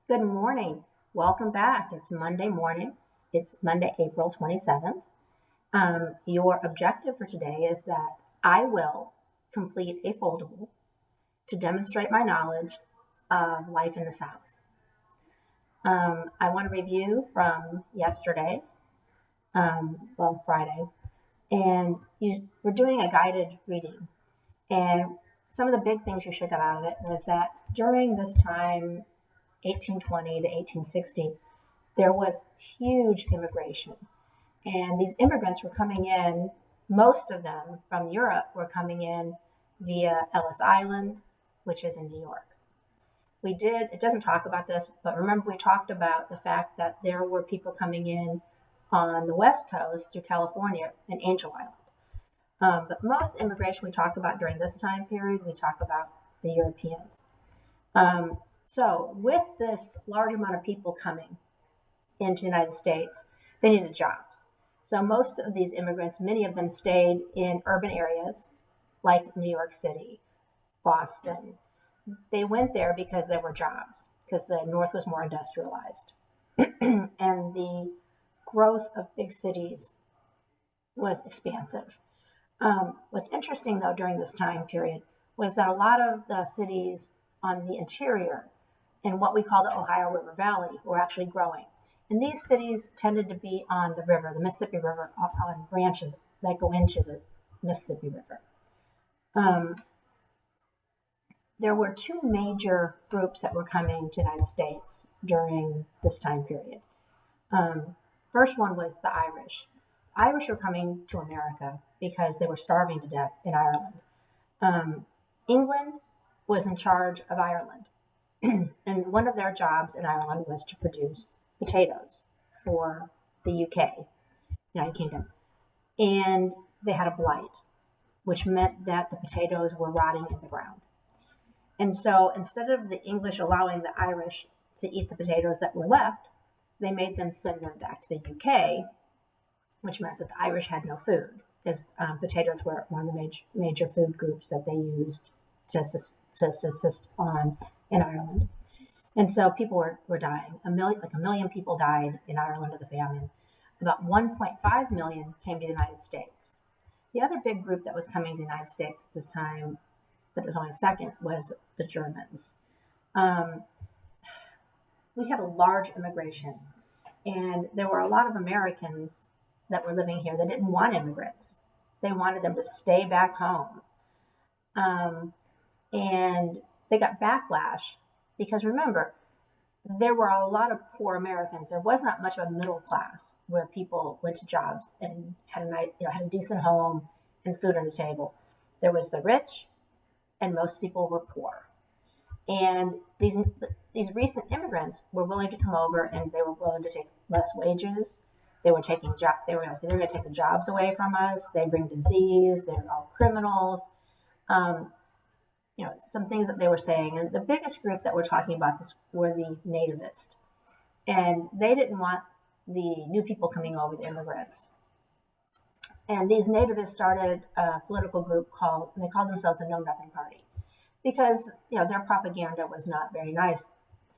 Good morning. Welcome back. It's Monday morning. It's Monday, April 27th. Your objective for today is that I will complete a foldable to demonstrate my knowledge of life in the South. I want to review from yesterday, Friday, and we're doing a guided reading. And some of the big things you should get out of it was that during this time, 1820 to 1860, there was huge immigration. And these immigrants were coming in, most of them from Europe were coming in via Ellis Island, which is in New York. It doesn't talk about this, but remember we talked about the fact that there were people coming in on the West Coast through California and Angel Island. But most immigration we talk about during this time period, we talk about the Europeans. So with this large amount of people coming into the United States, they needed jobs. So most of these immigrants, many of them stayed in urban areas like New York City, Boston. They went there because there were jobs, because the North was more industrialized. And the growth of big cities was expansive. What's interesting, though, during this time period was that a lot of the cities on the interior in what we call the Ohio River Valley were actually growing. And these cities tended to be on the river, the Mississippi River, on branches that go into the Mississippi River. There were two major groups that were coming to the United States during this time period. First one was the Irish. Irish were coming to America because they were starving to death in Ireland. England was in charge of Ireland. And one of their jobs in Ireland was to produce potatoes for the UK, United Kingdom. And they had a blight, which meant that the potatoes were rotting in the ground. And so instead of the English allowing the Irish to eat the potatoes that were left, they made them send them back to the UK, which meant that the Irish had no food, because potatoes were one of the major food groups that they used to subsist on in Ireland. And so people were dying. A million people died in Ireland of the famine. About 1.5 million came to the United States. The other big group that was coming to the United States at this time, but it was only second, was the Germans. We had a large immigration, and there were a lot of Americans that were living here that didn't want immigrants. They wanted them to stay back home. And they got backlash because, remember, there were a lot of poor Americans. There was not much of a middle class where people went to jobs and had a decent home and food on the table. There was the rich, and most people were poor. And these recent immigrants were willing to come over, and they were willing to take less wages. They were taking they're going to take the jobs away from us. They bring disease. They're all criminals. Some things that they were saying. And the biggest group that we're talking about this were the nativists. And they didn't want the new people coming over, the immigrants. And these nativists started a political group they called themselves the Know Nothing Party, because their propaganda was not very nice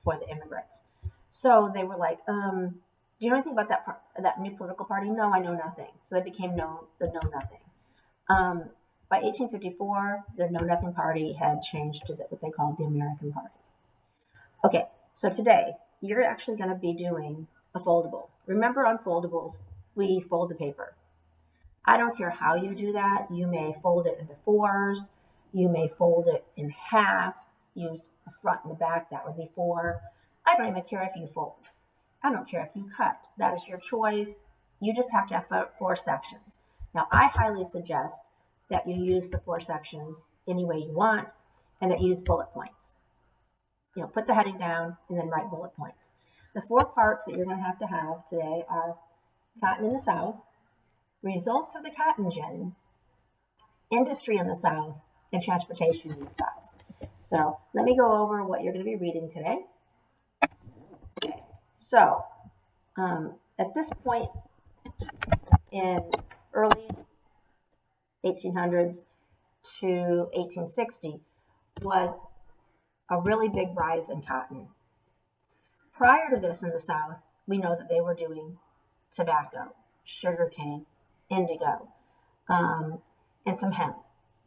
for the immigrants. So they were like, do you know anything about that new political party? No, I know nothing. So they became the Know Nothing. By 1854, the Know Nothing Party had changed to what they called the American Party. Okay, so today, you're actually going to be doing a foldable. Remember, on foldables, we fold the paper. I don't care how you do that. You may fold it into fours. You may fold it in half. Use the front and the back. That would be four. I don't even care if you fold. I don't care if you cut. That is your choice. You just have to have four sections. Now, I highly suggest that you use the four sections any way you want, and that you use bullet points. Put the heading down and then write bullet points. The four parts that you're going to have today are cotton in the South, results of the cotton gin, industry in the South, and transportation in the South. So let me go over what you're going to be reading today. Okay. So at this point in early 1800s to 1860 was a really big rise in cotton. Prior to this in the South, we know that they were doing tobacco, sugarcane, indigo, and some hemp,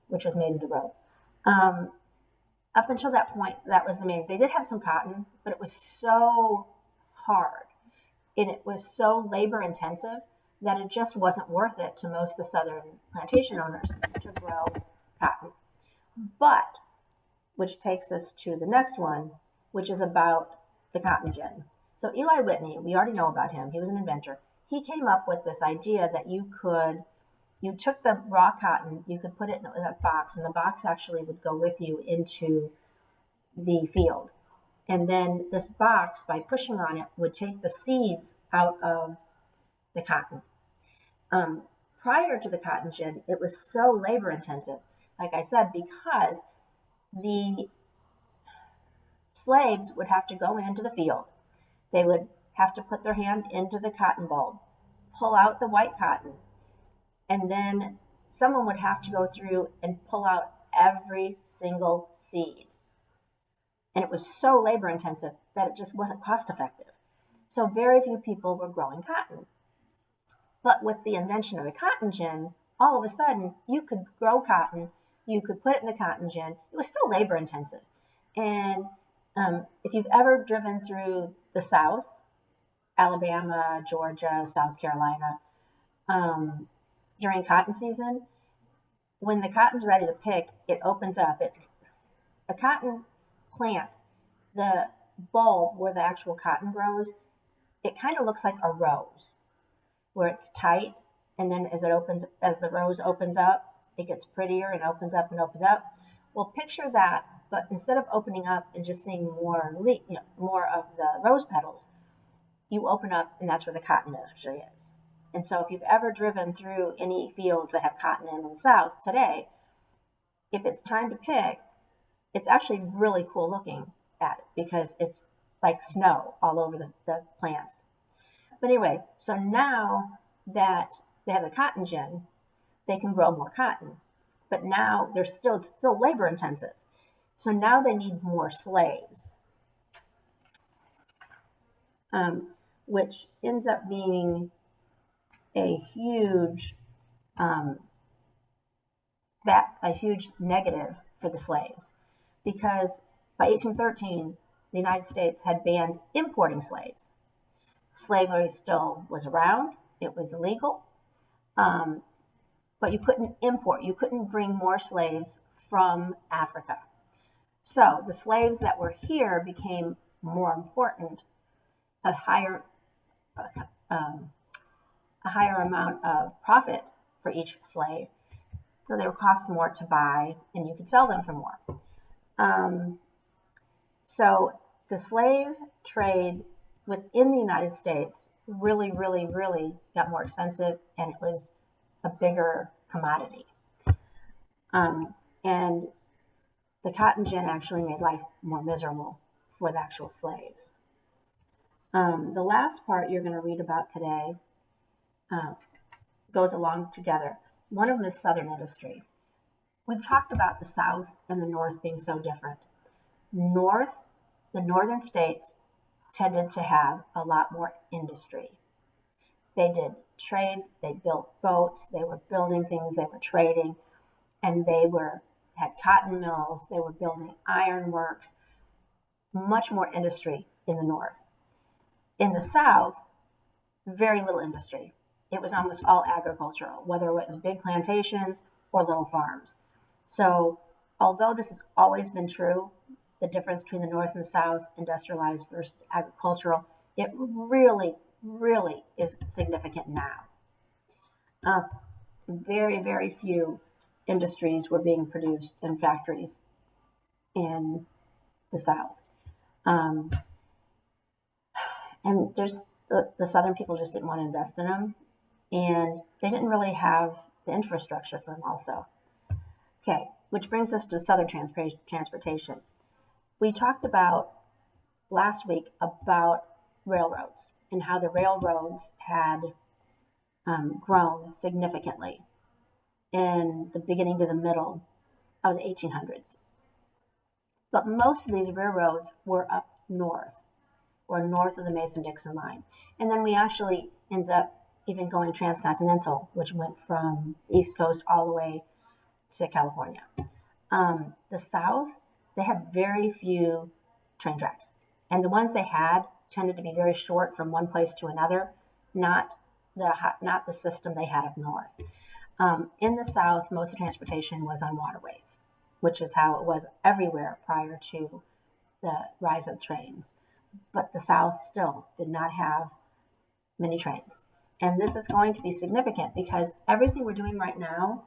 which was made into rope. Up until that point, that was the main. They did have some cotton, but it was so hard and it was so labor intensive that it just wasn't worth it to most of the southern plantation owners to grow cotton. But, which takes us to the next one, which is about the cotton gin. So Eli Whitney, we already know about him. He was an inventor. He came up with this idea that you took the raw cotton, you could put it in a box, and the box actually would go with you into the field. And then this box, by pushing on it, would take the seeds out of the cotton. Prior to the cotton gin, it was so labor intensive, like I said, because the slaves would have to go into the field. They would have to put their hand into the cotton bulb, pull out the white cotton, and then someone would have to go through and pull out every single seed. And it was so labor intensive that it just wasn't cost effective. So very few people were growing cotton. But with the invention of the cotton gin, all of a sudden you could grow cotton, you could put it in the cotton gin. It was still labor intensive. And if you've ever driven through the South, Alabama, Georgia, South Carolina, during cotton season, when the cotton's ready to pick, it opens up. A cotton plant, the bulb where the actual cotton grows, it kind of looks like a rose, where it's tight, and then as the rose opens up, it gets prettier and opens up and opens up. Well, picture that, but instead of opening up and just seeing more of the rose petals, you open up and that's where the cotton actually is. And so if you've ever driven through any fields that have cotton in the South today, if it's time to pick, it's actually really cool looking at it because it's like snow all over the plants. But anyway, so now that they have the cotton gin, they can grow more cotton. But now it's still labor intensive. So now they need more slaves, which ends up being a huge negative for the slaves, because by 1813 the United States had banned importing slaves. Slavery still was around; it was illegal, but you couldn't import. You couldn't bring more slaves from Africa. So the slaves that were here became more important, a higher amount of profit for each slave. So they would cost more to buy, and you could sell them for more. So the slave trade within the United States really, really, really got more expensive, and it was a bigger commodity. And the cotton gin actually made life more miserable for the actual slaves. The last part you're going to read about today goes along together. One of them is Southern industry. We've talked about the South and the North being so different. The northern states tended to have a lot more industry. They did trade, they built boats, they were building things, they were trading, and they had cotton mills, they were building iron works, much more industry in the North. In the South, very little industry. It was almost all agricultural, whether it was big plantations or little farms. So although this has always been true, the difference between the North and the South, industrialized versus agricultural, it really, really is significant now. Very, very few industries were being produced in factories in the South. And there's the Southern people just didn't want to invest in them, and they didn't really have the infrastructure for them also. Okay, which brings us to Southern transportation. We talked about last week about railroads and how the railroads had grown significantly in the beginning to the middle of the 1800s. But most of these railroads were up north, or north of the Mason-Dixon line. And then we actually ends up even going transcontinental, which went from the East Coast all the way to California. The South, they had very few train tracks. And the ones they had tended to be very short from one place to another, not the system they had up north. In the South, most of the transportation was on waterways, which is how it was everywhere prior to the rise of trains. But the South still did not have many trains. And this is going to be significant because everything we're doing right now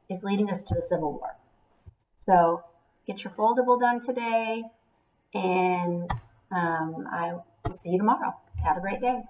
is leading us to the Civil War. So get your foldable done today, and I will see you tomorrow. Have a great day.